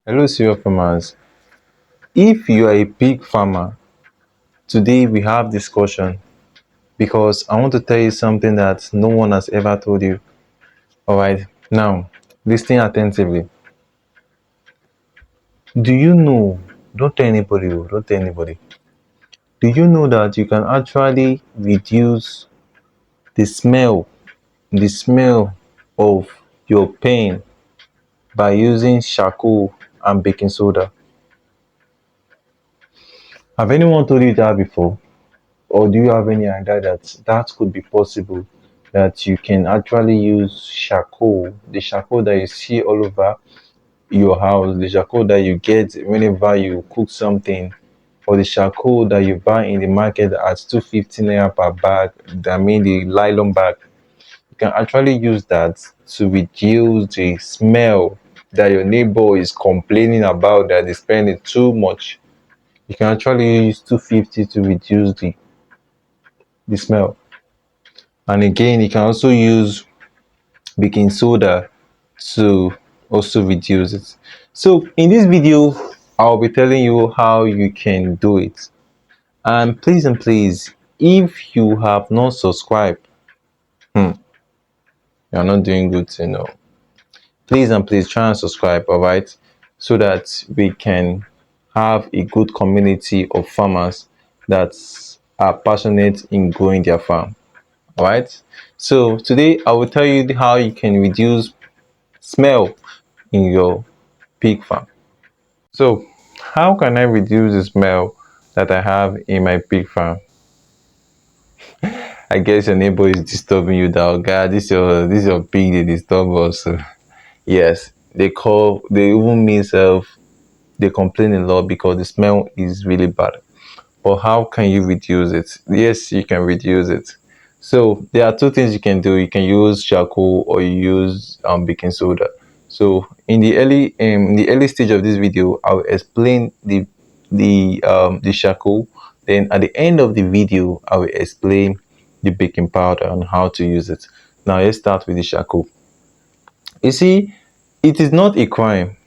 Hello, Sirah farmers. If you are a pig farmer, today we have discussion because I want to tell you something that no one has ever told you. All right, now listen attentively. Do you know? Don't tell anybody. Don't tell anybody. Do you know that you can actually reduce the smell of your pen by using charcoal and baking soda? Have anyone told you that before? Or do you have any idea that that could be possible? That you can actually use charcoal, the charcoal that you see all over your house, the charcoal that you get whenever you cook something, or the charcoal that you buy in the market at 250 naira per bag, I mean the nylon bag. You can actually use that to reduce the smell that your neighbor is complaining about, that they spending too much. You can actually use 250 to reduce the smell. And again, you can also use baking soda to also reduce it. So in this video, I'll be telling you how you can do it. And please, if you have not subscribed, you're not doing good to know. Please try and subscribe, all right, so that we can have a good community of farmers that are passionate in growing their farm. All right. So today I will tell you how you can reduce smell in your pig farm. So how can I reduce the smell that I have in my pig farm? I guess your neighbor is disturbing you that, oh God, this your pig, they disturb us. Yes, they even mean self, they complain a lot because the smell is really bad. But how can you reduce it? Yes, you can reduce it. So there are two things you can do. You can use charcoal or you use baking soda. So in the early stage of this video, I'll explain the charcoal. Then at the end of the video, I will explain the baking powder and how to use it. Now let's start with the charcoal. You see, it is not a crime.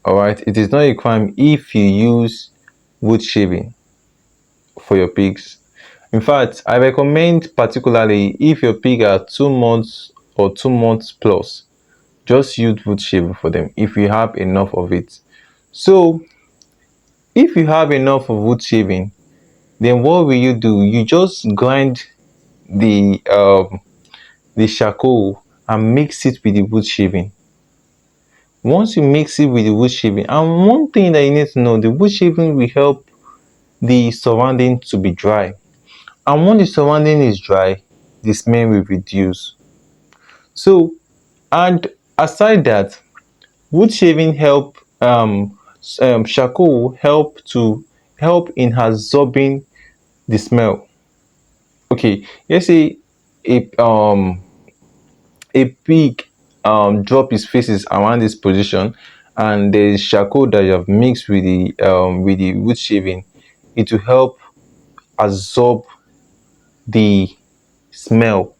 All right, it is not a crime if you use wood shaving for your pigs. In fact, I recommend, particularly if your pig are 2 months or 2 months plus, just use wood shaving for them if you have enough of it. So if you have enough of wood shaving, then what will you do? You just grind the um the charcoal and mix it with the wood shaving. Once you mix it with the wood shaving, and one thing that you need to know, the wood shaving will help the surrounding to be dry. And when the surrounding is dry, the smell will reduce. So, and aside that, wood shaving charcoal help in absorbing the smell. Okay, let's say a a pig drop his faces around this position, and there is charcoal that you have mixed with the wood shaving. It will help absorb the smell.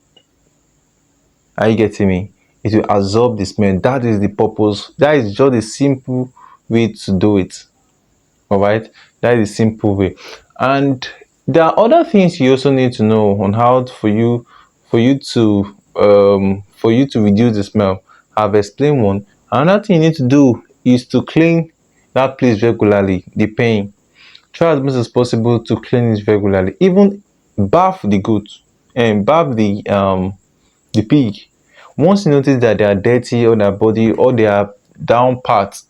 Are you getting me? It will absorb the smell. That is the purpose. That is just a simple way to do it. All right, that is a simple way. And there are other things you also need to know on how for you to reduce the smell. I've explained one. Another thing you need to do is to clean that place regularly. The pen. Try as much as possible to clean it regularly. Even bath the goat and bath the pig. Once you notice that they are dirty on their body, or their down part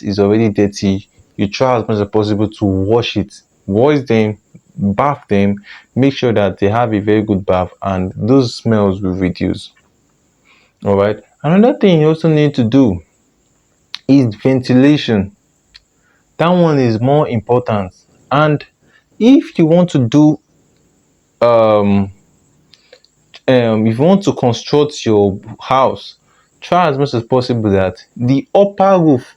is already dirty, you try as much as possible to wash it. Wash them, bath them, make sure that they have a very good bath, and those smells will reduce. All right. Another thing you also need to do is ventilation. That one is more important. And if you want to do um if you want to construct your house, try as much as possible that the upper roof,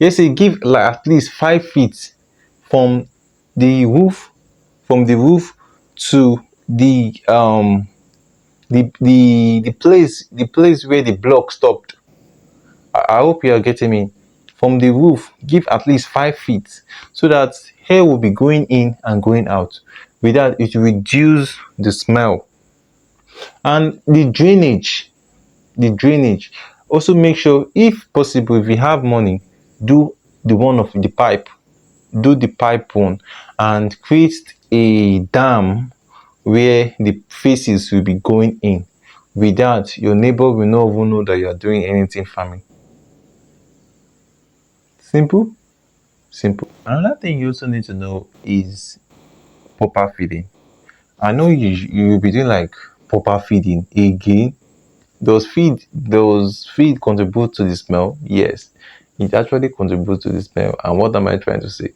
let's say, give like at least 5 feet from the roof, to the place where the block stopped. I hope you are getting me. from the roof, give at least 5 feet, so that air will be going in and going out. With that, it will reduce the smell. And the drainage, also make sure, if possible, if you have money, do the one of the pipe, do the pipe one, and create a dam where the faces will be going in. With that, your neighbor will not even know that you are doing anything farming. Simple. Simple. Another thing you also need to know is proper feeding. I know you'll be doing like proper feeding again. Does feed contribute to the smell? Yes, it actually contributes to the smell. And what am I trying to say?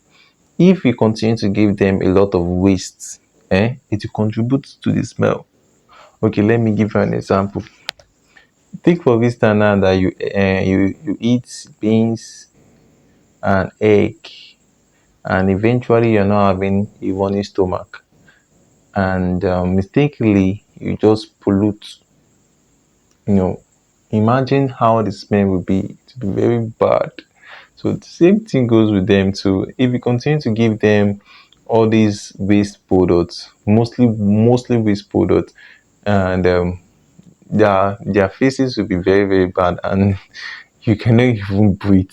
If we continue to give them a lot of waste, it will contribute to the smell. Okay, let me give you an example. Take for instance now that you eat beans and egg, and eventually you're not having a running stomach, and mistakenly you just pollute. You know, imagine how the smell will be. It will be very bad. So the same thing goes with them too. If you continue to give them all these waste products, mostly waste products, and their faces will be very very bad, and you cannot even breathe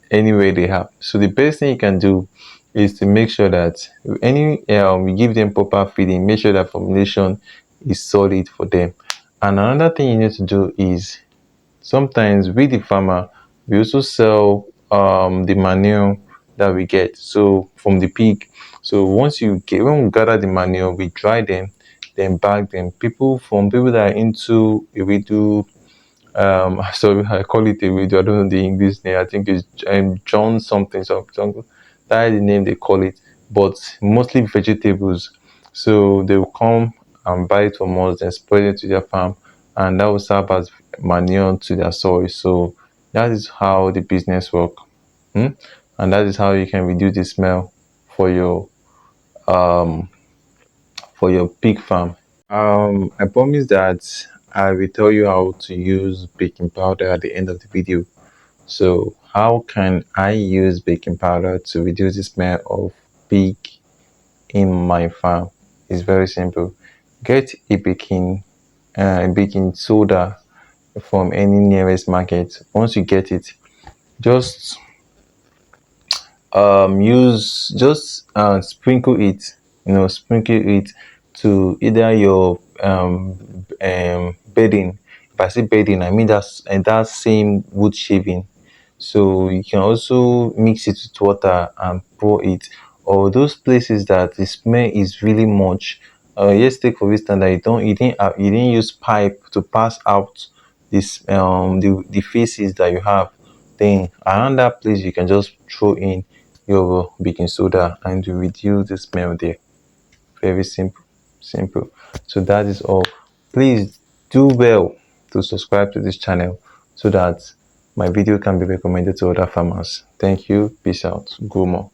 anywhere they have. So the best thing you can do is to make sure that you give them proper feeding. Make sure that formulation is solid for them. And another thing you need to do is, sometimes with the farmer, we also sell the manure that we get, so from the pig. So when we gather the manure, we dry them, then bag them. People that are into do sorry, I call it a radio. I don't know the English name. I think it's John something, something. That is the name they call it. But mostly vegetables. So they will come and buy it from us, then spread it to their farm, and that will serve as manure to their soil. So that is how the business work. Hmm? And that is how you can reduce the smell for um your pig farm. I promise that I will tell you how to use baking powder at the end of the video. So how can I use baking powder to reduce the smell of pig in my farm? It's very simple. Get a baking soda from any nearest market. Once you get it, just use just sprinkle it, sprinkle it to either your bedding. If I say bedding, I mean that same wood shaving. So you can also mix it with water and pour it, or those places that the smell is really much. Let's take for instance that you didn't use pipe to pass out the faces that you have. Then around that place you can just throw in your baking soda and you reduce the smell there. Very simple. Simple. So that is all. Please do well to subscribe to this channel so that my video can be recommended to other farmers. Thank you. Peace out. Go more.